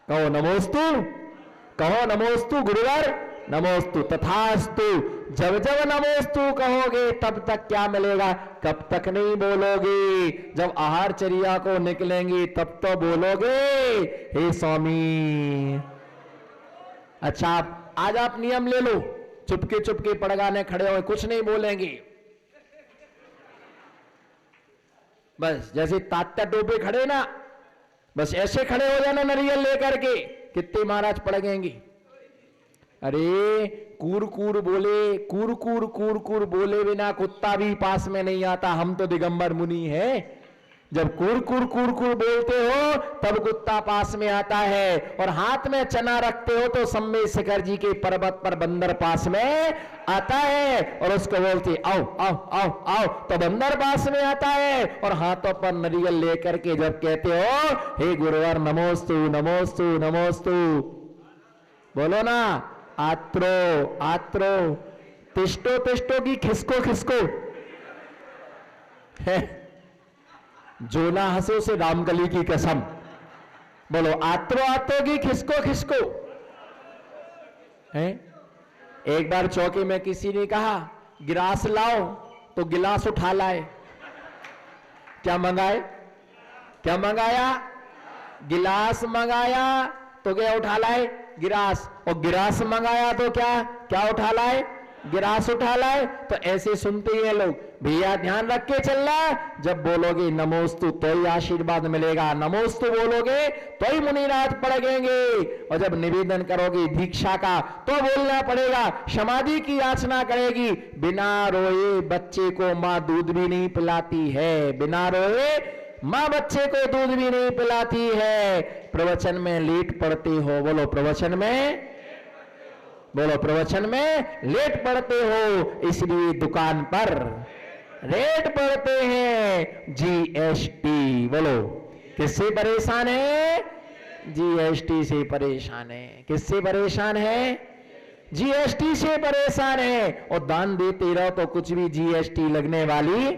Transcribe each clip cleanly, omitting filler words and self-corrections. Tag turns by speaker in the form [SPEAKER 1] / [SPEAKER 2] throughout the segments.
[SPEAKER 1] कहो नमोस्तु, कहो नमोस्तु गुरुवर, नमोस्तु तथास्तु। जब जब नमोस्तु कहोगे तब तक क्या मिलेगा? कब तक नहीं बोलोगे? जब आहारचर्या को निकलेंगी तब तो बोलोगे हे स्वामी। अच्छा आज आप नियम ले लो, चुपके चुपके पड़गाने खड़े हो, कुछ नहीं बोलेंगे। बस जैसे तात्या टोपे खड़े ना, बस ऐसे खड़े हो जाना नरियल लेकर के, कितने महाराज पड़गेंगी। अरे कूर कूर बोले, कूर कूर कूर कूर बोले बिना कुत्ता भी पास में नहीं आता। हम तो दिगंबर मुनि है, जब कूर कूर कूर कूर बोलते हो तब कुत्ता पास में आता है। और हाथ में चना रखते हो तो सम्मेद शिखर जी के पर्वत पर बंदर पास में आता है और उसको बोलते आओ आओ आओ आओ, तो बंदर पास में आता है। और हाथों पर नरियल लेकर के जब कहते हो हे गुरुवर नमोस्तु नमोस्तु नमोस्तु, बोलो ना आत्रो आत्रो, तिष्टो तिष्टो की खिसको खिसको है। जो ना हंसो से रामकली की कसम, बोलो आत्रो आत्रो की खिसको खिसको है। एक बार चौकी में किसी ने कहा गिलास लाओ, तो गिलास उठा लाए। क्या मंगाए? क्या मंगाया? गिलास मंगाया तो क्या उठा लाए? गिलास। और गिलास मंगाया तो क्या क्या उठा लाए? गिलास उठा लाए। तो ऐसे सुनते ही लोग। भैया ध्यान रख के चलना, जब बोलोगे नमोस्तु तो ही आशीर्वाद मिलेगा, नमोस्तु बोलोगे तो ही मुनिराज पड़ेंगे। और जब निवेदन करोगे दीक्षा का तो बोलना पड़ेगा। समाधि की याचना करेगी, बिना रोए बच्चे को मां दूध भी नहीं पिलाती है, बिना रोए मां बच्चे को दूध भी नहीं पिलाती है। प्रवचन में लेट पड़ते हो, बोलो प्रवचन में, बोलो प्रवचन में लेट पड़ते हो, इसलिए दुकान पर रेट पड़ते हैं। जीएसटी, बोलो किससे परेशान है? जीएसटी से परेशान है। किससे परेशान है? जीएसटी से परेशान है। और दान देते रहो तो कुछ भी जीएसटी लगने वाली,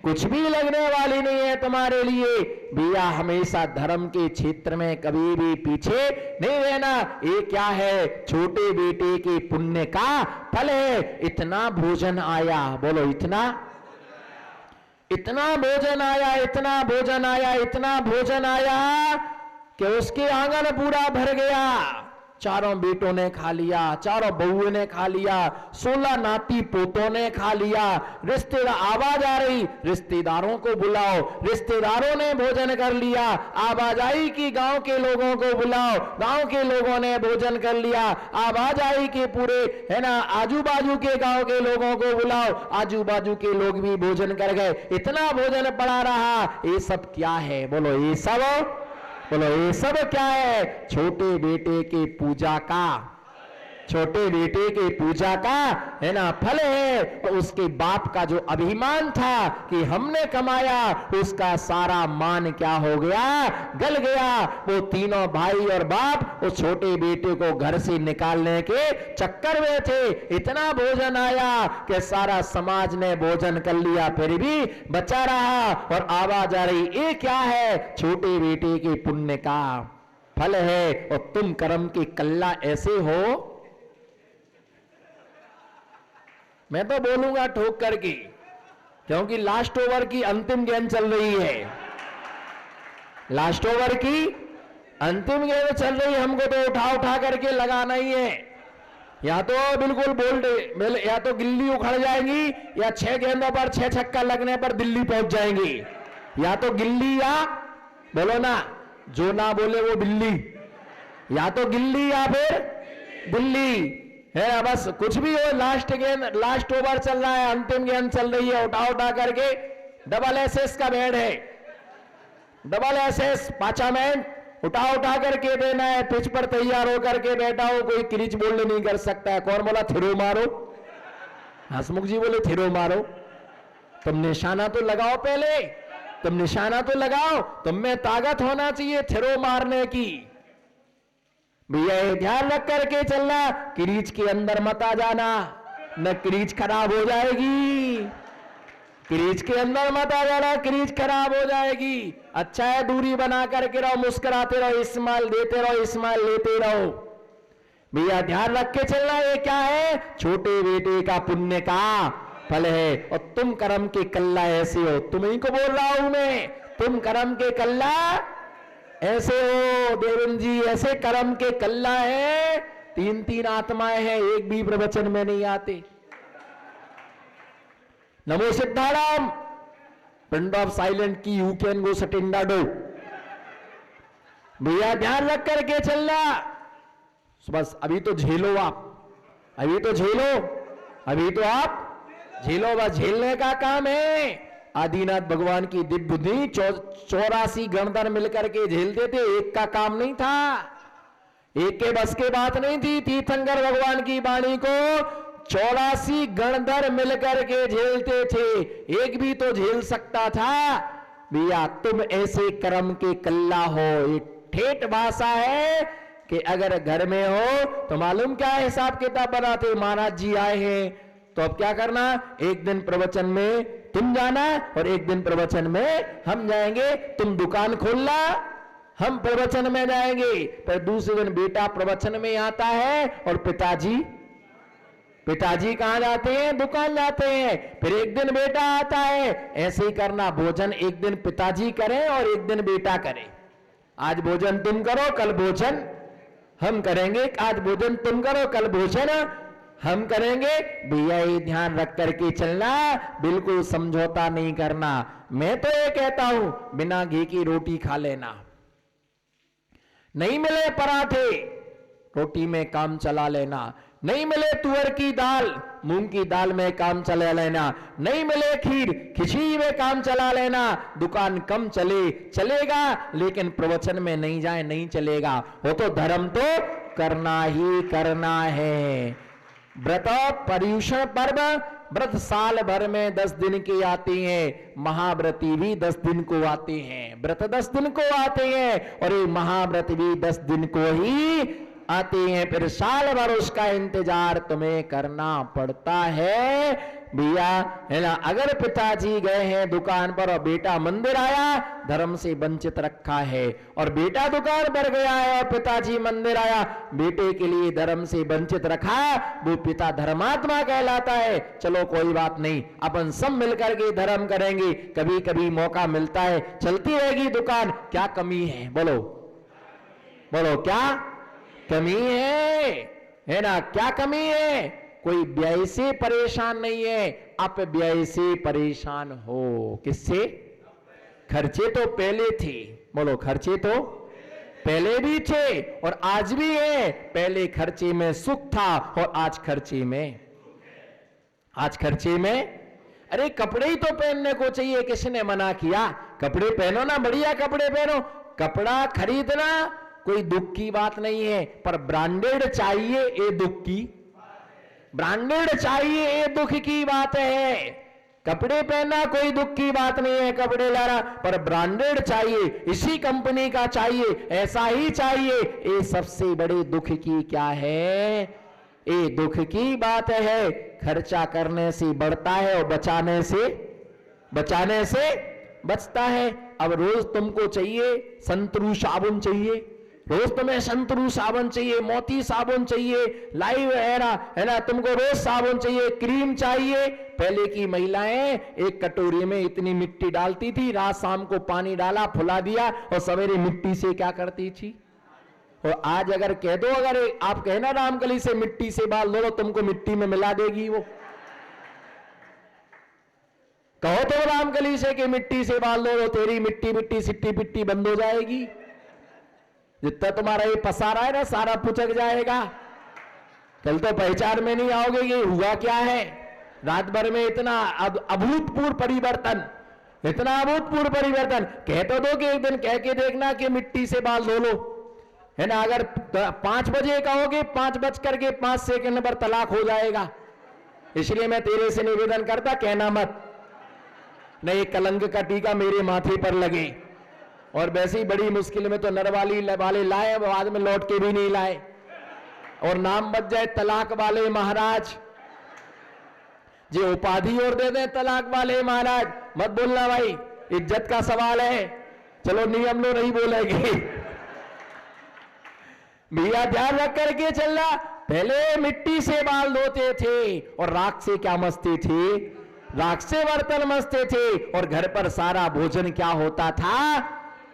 [SPEAKER 1] कुछ भी लगने वाली नहीं है तुम्हारे लिए। भैया हमेशा धर्म के क्षेत्र में कभी भी पीछे नहीं रहना। ये क्या है? छोटे बेटे के पुण्य का फल है। इतना भोजन आया, बोलो इतना, इतना भोजन आया, इतना भोजन आया, इतना भोजन आया कि उसके आंगन पूरा भर गया। चारों बेटों ने खा लिया, चारों बहुओं ने खा लिया, 16 नाती पोतों ने खा लिया। रिश्तेदार, आवाज आ रही रिश्तेदारों को बुलाओ, रिश्तेदारों ने भोजन कर लिया। आवाज आई कि गांव के लोगों को बुलाओ, गांव के लोगों ने भोजन कर लिया। आवाज आई कि पूरे है ना आजू बाजू के गांव के लोगों को बुलाओ, आजू बाजू के लोग भी भोजन कर गए। इतना भोजन पड़ा रहा। ये सब क्या है? बोलो ये सब, बोलो ये सब क्या है? छोटे बेटे के पूजा का, छोटे बेटे के पूजा का है ना फल है। तो उसके बाप का जो अभिमान था कि हमने कमाया, उसका सारा मान क्या हो गया? गल गया। वो तीनों भाई और बाप उस छोटे बेटे को घर से निकालने के चक्कर में थे। इतना भोजन आया कि सारा समाज ने भोजन कर लिया, फिर भी बचा रहा। और आवाज आ रही, ये क्या है? छोटे बेटे के पुण्य का फल है। और तुम कर्म के कल्ला ऐसे हो। मैं तो बोलूंगा ठोक करके, क्योंकि लास्ट ओवर की अंतिम गेंद चल रही है। लास्ट ओवर की अंतिम गेंद चल रही है। हमको तो उठा उठा करके लगाना ही है। या तो बिल्कुल बोल्ड, या तो गिल्ली उखड़ जाएगी, या 6 गेंदों पर 6 छक्का लगने पर दिल्ली पहुंच जाएंगी। या तो गिल्ली, या बोलो ना, जो ना बोले वो बिल्ली। या तो गिल्ली या फिर दिल्ली है। बस कुछ भी हो, लास्ट गेंद, लास्ट ओवर चल रहा है, अंतिम गेंद चल रही है। उठा उठा करके डबल एसएस का बैट है, डबल एसएस 5 मिनट उठा उठा करके देना है। पिच पर तैयार होकर के बैठा हो, कोई क्रीज बोल्ड नहीं कर सकता है। कौन बोला थिरो मारो? हसमुख जी बोले थिरो मारो। तुम निशाना तो लगाओ, पहले तुम निशाना तो लगाओ। तुम में ताकत होना चाहिए थिरो मारने की। भैया ध्यान रख करके चलना, क्रीज के अंदर मत आ जाना, न क्रीज खराब हो जाएगी। क्रीज के अंदर मत आ जाना, क्रीज खराब हो जाएगी। अच्छा है दूरी बना करके रहो, मुस्कुराते रहो, इस्माइल देते रहो, इस्माइल लेते रहो। भैया ध्यान रख के चलना, ये क्या है? छोटे बेटे का पुण्य का फल है। और तुम कर्म के कल्ला ऐसे हो, तुम्हीं को बोल रहा हूं मैं, तुम कर्म के कल्ला ऐसे हो देवेंद्र जी, ऐसे कर्म के कल्ला है। 3 आत्माएं हैं, एक भी प्रवचन में नहीं आते। नमो सिद्धाराम, पिंड ऑफ साइलेंट की यू कैन गो सटिंडा डो। भैया ध्यान रख करके चलना। बस अभी तो झेलो आप, अभी तो झेलो, अभी तो आप झेलो, बस झेलने का काम है। आदिनाथ भगवान की दिव्य बुद्धि 84 गणधर मिलकर के झेलते थे, एक का काम नहीं था, एक के बस के बात नहीं थी। तीर्थंकर भगवान की वाणी को 84 गणधर मिलकर के झेलते थे, एक भी तो झेल सकता था। भैया तुम ऐसे कर्म के कल्ला हो। एक ठेठ भाषा है कि अगर घर में हो तो मालूम क्या हिसाब किताब बनाते, महाराज जी आए हैं तो अब क्या करना, एक दिन प्रवचन में तुम जाना और एक दिन प्रवचन में हम जाएंगे। तुम दुकान खोलना, हम प्रवचन में जाएंगे। पर दूसरे दिन बेटा प्रवचन में आता है और पिताजी कहां जाते हैं? दुकान जाते हैं। फिर एक दिन बेटा आता है। ऐसे ही करना, भोजन एक दिन पिताजी करें और एक दिन बेटा करे। आज भोजन तुम करो, कल भोजन हम करेंगे। आज भोजन तुम करो, कल भोजन हम करेंगे। भैया ये ध्यान रख करके चलना, बिल्कुल समझौता नहीं करना। मैं तो ये कहता हूं बिना घी की रोटी खा लेना, नहीं मिले पराठे रोटी में काम चला लेना, नहीं मिले तुअर की दाल मूंग की दाल में काम चला लेना, नहीं मिले खीर खिचड़ी में काम चला लेना। दुकान कम चलेगा लेकिन प्रवचन में नहीं जाए नहीं चलेगा। वो तो धर्म तो करना ही करना है। व्रत पर्युषण पर्व, व्रत साल भर में 10 दिन की आती हैं, महाव्रती भी 10 दिन को आते हैं, व्रत 10 दिन को आते हैं और ये महाव्रत भी 10 दिन को ही आते हैं। फिर साल भर उसका इंतजार तुम्हें करना पड़ता है। भैया है ना, अगर पिताजी गए हैं दुकान पर और बेटा मंदिर आया, धर्म से वंचित रखा है। और बेटा दुकान पर गया है और पिताजी मंदिर आया, बेटे के लिए धर्म से वंचित रखा, वो पिता धर्मात्मा कहलाता है। चलो कोई बात नहीं, अपन सब मिलकर के धर्म करेंगे। कभी कभी मौका मिलता है, चलती रहेगी दुकान, क्या कमी है? बोलो बोलो, क्या कमी है ना? क्या कमी है? कोई व्यय से परेशान नहीं है, आप व्यय से परेशान हो। किससे? खर्चे तो पहले थे, बोलो खर्चे तो पहले भी थे और आज भी है। पहले खर्चे में सुख था और आज खर्चे में अरे कपड़े ही तो पहनने को चाहिए, किसने मना किया? कपड़े पहनो ना, बढ़िया कपड़े पहनो। कपड़ा खरीदना कोई दुख की बात नहीं है, पर ब्रांडेड चाहिए ये दुख की, ब्रांडेड चाहिए ये दुख की बात है। कपड़े पहनना कोई दुख की बात नहीं है, कपड़े लाना, पर ब्रांडेड चाहिए, इसी कंपनी का चाहिए, ऐसा ही चाहिए, ये सबसे बड़े दुख की क्या है? ये दुख की बात है। खर्चा करने से बढ़ता है और बचाने से बचता है। अब रोज तुमको चाहिए संतरू साबुन चाहिए, रोज तुम्हें संतरू साबुन चाहिए, मोती साबुन चाहिए, लाइव है ना, तुमको रोज साबुन चाहिए, क्रीम चाहिए। पहले की महिलाएं एक कटोरी में इतनी मिट्टी डालती थी, रात शाम को पानी डाला, फुला दिया और सवेरे मिट्टी से क्या करती थी। और आज अगर कह दो, अगर आप कहना रामकली से मिट्टी से बाल धो लो, तुमको मिट्टी में मिला देगी वो। कहो तो रामकली से कि मिट्टी से बाल धो, तेरी मिट्टी सिट्टी पिट्टी बंद हो जाएगी। जितना तुम्हारा ये पसारा है ना, सारा पुचक जाएगा। कल तो पहचान में नहीं आओगे ये हुआ क्या है। रात भर में इतना अभूतपूर्व परिवर्तन, इतना अभूतपूर्व परिवर्तन। कह तो दो कि एक दिन कह के देखना कि मिट्टी से बाल धो लो, है ना। अगर 5 बजे कहोगे, 5:05 पर तलाक हो जाएगा। इसलिए मैं तेरे से निवेदन करता, कहना मत, नहीं कलंक का टीका मेरे माथे पर लगे। और वैसे ही बड़ी मुश्किल में तो नरवाली वाले लाए, बाद में लौट के भी नहीं लाए, और नाम बच जाए तलाक वाले महाराज। जो उपाधि और दे दें तलाक वाले, महाराज मत बोलना भाई, इज्जत का सवाल है। चलो नियम लो, नहीं बोलेंगे। भैया ध्यान रख करके चलना, पहले मिट्टी से बाल धोते थे और राख से क्या मसते थे, राख से बर्तन मसते थे। और घर पर सारा भोजन क्या होता था,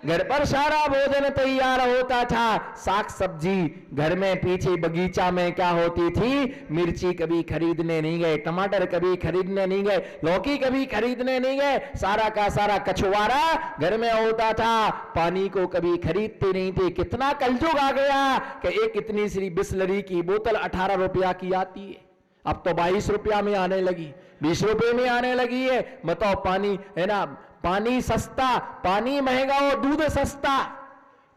[SPEAKER 1] घर पर सारा भोजन तैयार होता था। साग सब्जी घर में पीछे बगीचा में क्या होती थी, मिर्ची कभी खरीदने नहीं गए, टमाटर कभी खरीदने नहीं गए, लौकी कभी खरीदने नहीं गए, सारा का सारा कछुआरा घर में होता था। पानी को कभी खरीदते नहीं थे। कितना कलयुग आ गया कि एक इतनी सी बिस्लरी की बोतल 18 रुपया की आती है, अब तो 22 रुपया में आने लगी, 20 रुपए में आने लगी है। बताओ, पानी है ना, पानी सस्ता, पानी महंगा और दूध सस्ता,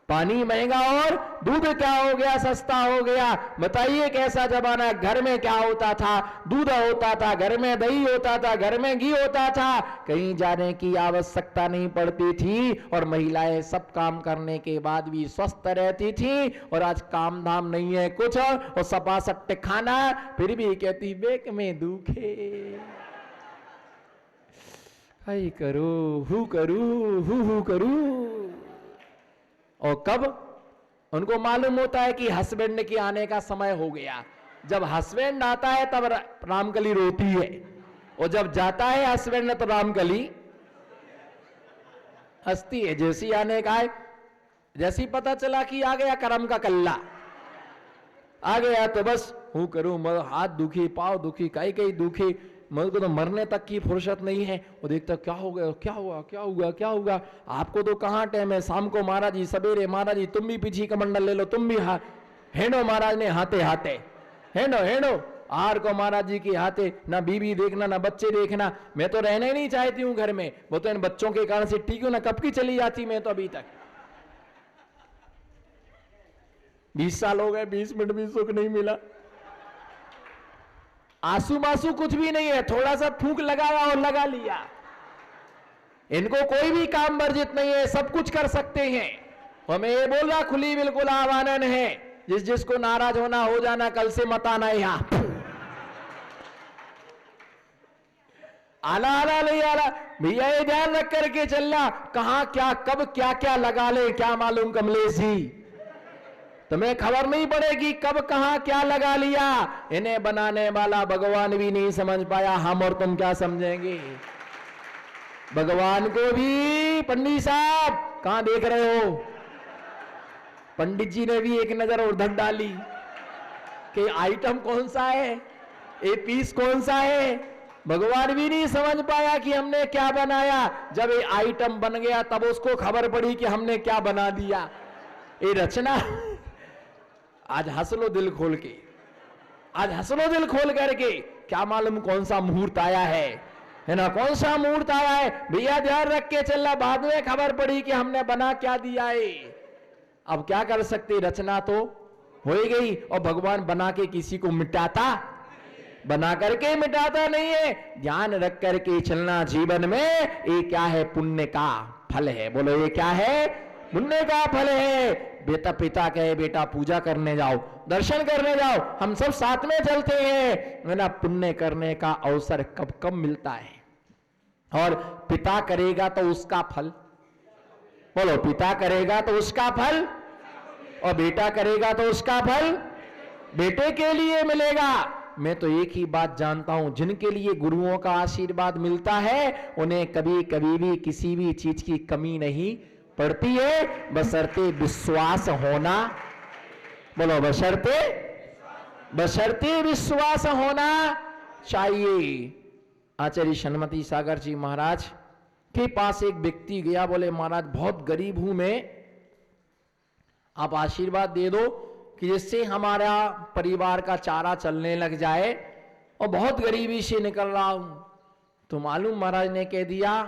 [SPEAKER 1] पानी महंगा और दूध क्या हो गया, सस्ता हो गया। बताइए कैसा जमाना। घर में क्या होता था, दूध होता था, घर में दही होता था, घर में घी होता था, कहीं जाने की आवश्यकता नहीं पड़ती थी और महिलाएं सब काम करने के बाद भी स्वस्थ रहती थी। और आज काम धाम नहीं है कुछ और सपा सट्टे खाना, फिर भी कहती बेक में दुखे, हाय करो, हु करू। और कब उनको मालूम होता है कि हस्बैंड के आने का समय हो गया। जब हस्बैंड आता है तब रामकली रोती है, और जब जाता है हस्बैंड तो रामकली हंसती है। जैसी आने का है, जैसी पता चला कि आ गया करम का कल्ला, आ गया तो बस हूं करूं, हाथ दुखी, पांव दुखी, कई दुखी, मुझे तो मरने तक की फुर्सत नहीं है। वो देखता क्या हो गया, क्या हुआ, क्या हुआ, क्या हुआ। आपको तो कहाँ टाइम है, शाम को महाराज जी, सवेरे महाराज जी, तुम भी पीछे कमंडल ले लो, तुम भी हेडो महाराज ने हाथे हाथे, हेडो आर को महाराज जी की हाथे, ना बीवी देखना ना बच्चे देखना। मैं तो रहना ही नहीं चाहती हूँ घर में, वो तो इन बच्चों के कारण से ठीक हूँ ना, कब की चली जाती मैं तो अभी तक। 20 साल हो गए, 20 मिनट भी सुख नहीं मिला। आंसू मासू कुछ भी नहीं है, थोड़ा सा फूंक लगाया और लगा लिया। इनको कोई भी काम वर्जित नहीं है, सब कुछ कर सकते हैं। और मैं ये बोल रहा, खुली बिल्कुल आह्वान है, जिसको नाराज होना हो जाना, कल से मत आना यहां। आला नहीं आला भैया, ये ध्यान रख करके चलना, कहां क्या कब क्या क्या लगा ले क्या मालूम कमलेश जी, तुम्हें खबर नहीं पड़ेगी कब कहां क्या लगा लिया। इन्हें बनाने वाला भगवान भी नहीं समझ पाया, हम और तुम क्या समझेंगे। भगवान को भी पंडित साहब कहां देख रहे हो, पंडित जी ने भी एक नजर उधर डाली कि आइटम कौन सा है, ये पीस कौन सा है। भगवान भी नहीं समझ पाया कि हमने क्या बनाया। जब ये आइटम बन गया तब उसको खबर पड़ी कि हमने क्या बना दिया। ये रचना, आज हंस लो दिल खोल के, आज हंस लो दिल खोल करके, क्या मालूम कौन सा मुहूर्त आया है ना, कौन सा मुहूर्त आया है। भैया ध्यान रख के चलना, बाद में खबर पड़ी कि हमने बना क्या दिया है। अब क्या कर सकते, रचना तो हो ही गई। और भगवान बना के किसी को मिटाता, बना करके मिटाता नहीं है। ध्यान रख करके चलना जीवन में। ये क्या है, पुण्य का फल है। बोलो ये क्या है, पुण्य का फल है। बेटा पिता कहे बेटा पूजा करने जाओ, दर्शन करने जाओ, हम सब साथ में चलते हैं ना। पुण्य करने का अवसर कब कब मिलता है। और पिता करेगा तो उसका फल, बोलो पिता करेगा तो उसका फल, और बेटा करेगा तो उसका फल बेटे के लिए मिलेगा। मैं तो एक ही बात जानता हूं, जिनके लिए गुरुओं का आशीर्वाद मिलता है उन्हें कभी कभी भी किसी भी चीज की कमी नहीं पड़ती है, बशर्ते विश्वास होना। बोलो बशर्ते विश्वास होना चाहिए। आचार्य सन्मति सागर जी महाराज के पास एक व्यक्ति गया, बोले महाराज बहुत गरीब हूं मैं, आप आशीर्वाद दे दो कि जिससे हमारा परिवार का चारा चलने लग जाए, और बहुत गरीबी से निकल रहा हूं। तो मालूम महाराज ने कह दिया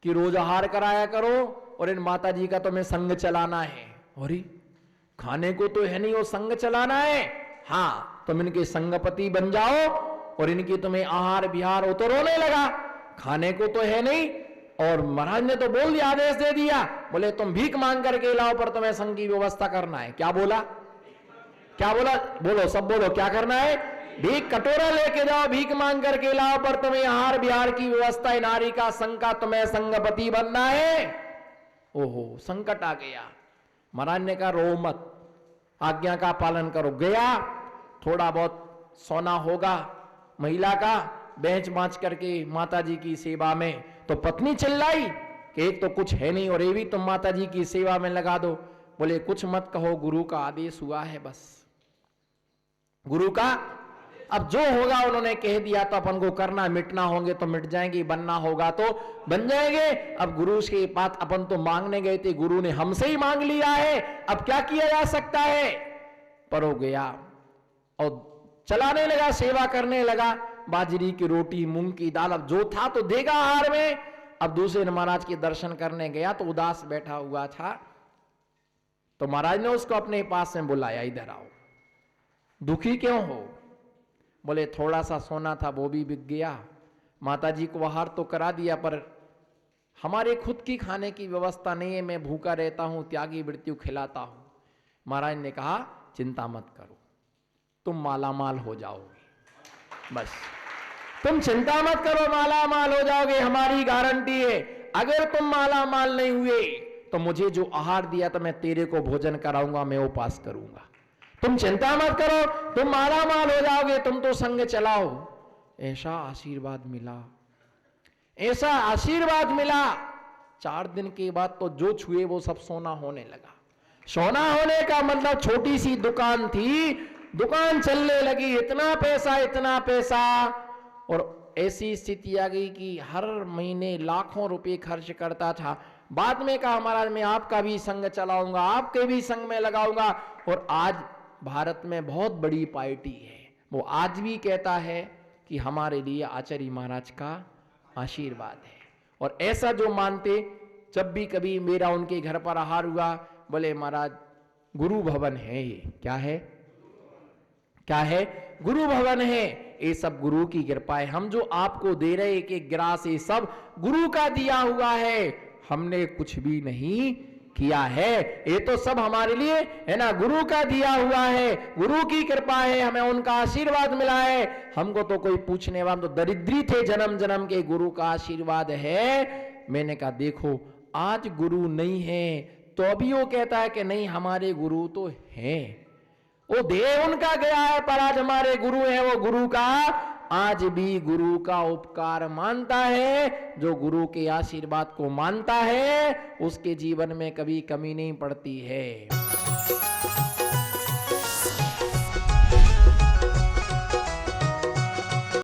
[SPEAKER 1] कि रोज आहार कराया करो, और इन माता जी का तुम्हें संग चलाना है। और खाने को तो है नहीं, वो संग चलाना है। हाँ, तुम इनके संगपति बन जाओ और इनकी तुम्हें आहार विहार। वो तो रोने लगा, खाने को तो है नहीं। और महाराज ने तो बोल दिया, आदेश दे दिया, बोले तुम भीख मांग करके लाओ, पर तुम्हें संग की व्यवस्था करना है। क्या बोला, क्या बोला, बोलो सब बोलो, क्या करना है, भीख कटोरा लेके जाओ, भीख मांग करके लाओ, पर तुम्हें आहार विहार की व्यवस्था, नारी का संग का तुम्हें संगपति बनना है। ओहो, संकट आ गया। महाराज ने कहा रो मत, आज्ञा का पालन करो। गया, थोड़ा बहुत सोना होगा महिला का, बेंच बांच करके माता जी की सेवा में। तो पत्नी चिल्लाई कि एक तो कुछ है नहीं और ये भी तुम माता जी की सेवा में लगा दो। बोले कुछ मत कहो, गुरु का आदेश हुआ है, बस गुरु का। अब जो होगा उन्होंने कह दिया तो अपन को करना, मिटना होंगे तो मिट जाएंगे, बनना होगा तो बन जाएंगे। अब गुरु के पास अपन तो मांगने गए थे, गुरु ने हमसे ही मांग लिया है, अब क्या किया जा सकता है। पर हो गया और चलाने लगा, सेवा करने लगा। बाजरी की रोटी, मूंग की दाल, अब जो था तो देगा आहार में। अब दूसरे दिन महाराज के दर्शन करने गया तो उदास बैठा हुआ था। तो महाराज ने उसको अपने पास में बुलाया, इधर आओ, दुखी क्यों हो। बोले थोड़ा सा सोना था वो भी बिक गया, माता जी को आहार तो करा दिया पर हमारे खुद की खाने की व्यवस्था नहीं है, मैं भूखा रहता हूं, त्यागी मृत्यु खिलाता हूं। महाराज ने कहा चिंता मत करो, तुम मालामाल हो जाओगे, बस तुम चिंता मत करो, मालामाल हो जाओगे, हमारी गारंटी है। अगर तुम मालामाल नहीं हुए तो मुझे जो आहार दिया था मैं तेरे को भोजन कराऊंगा, मैं उपास करूंगा। तुम चिंता मत करो, तुम मालामाल हो जाओगे, तुम तो संग चलाओ। ऐसा आशीर्वाद मिला, ऐसा आशीर्वाद मिला। 4 दिन के बाद तो जो छुए वो सब सोना होने लगा। सोना होने का मतलब छोटी सी दुकान थी, दुकान चलने लगी, इतना पैसा, इतना पैसा। और ऐसी स्थिति आ गई कि हर महीने लाखों रुपए खर्च करता था। बाद में कहा महाराज मैं आपका भी संग चलाऊंगा, आपके भी संग में लगाऊंगा। और आज भारत में बहुत बड़ी पार्टी है, वो आज भी कहता है कि हमारे लिए आचार्य महाराज का आशीर्वाद है। और ऐसा जो मानते, जब भी कभी मेरा उनके घर पर आहार हुआ, बोले महाराज गुरु भवन है, ये क्या है, क्या है, गुरु भवन है। ये सब गुरु की कृपा है। हम जो आपको दे रहे एक एक ग्रास, ये सब गुरु का दिया हुआ है, हमने कुछ भी नहीं किया है। ये तो सब हमारे लिए है ना, गुरु का दिया हुआ है, गुरु की कृपा है, हमें उनका आशीर्वाद मिला है। हमको तो कोई पूछने वाला, तो दरिद्री थे जन्म जन्म के, गुरु का आशीर्वाद है। मैंने कहा देखो आज गुरु नहीं है तो अभी वो कहता है कि नहीं हमारे गुरु तो हैं, वो देह उनका गया है, पर आज हमारे गुरु है, वो गुरु का आज भी गुरु का उपकार मानता है। जो गुरु के आशीर्वाद को मानता है उसके जीवन में कभी कमी नहीं पड़ती है।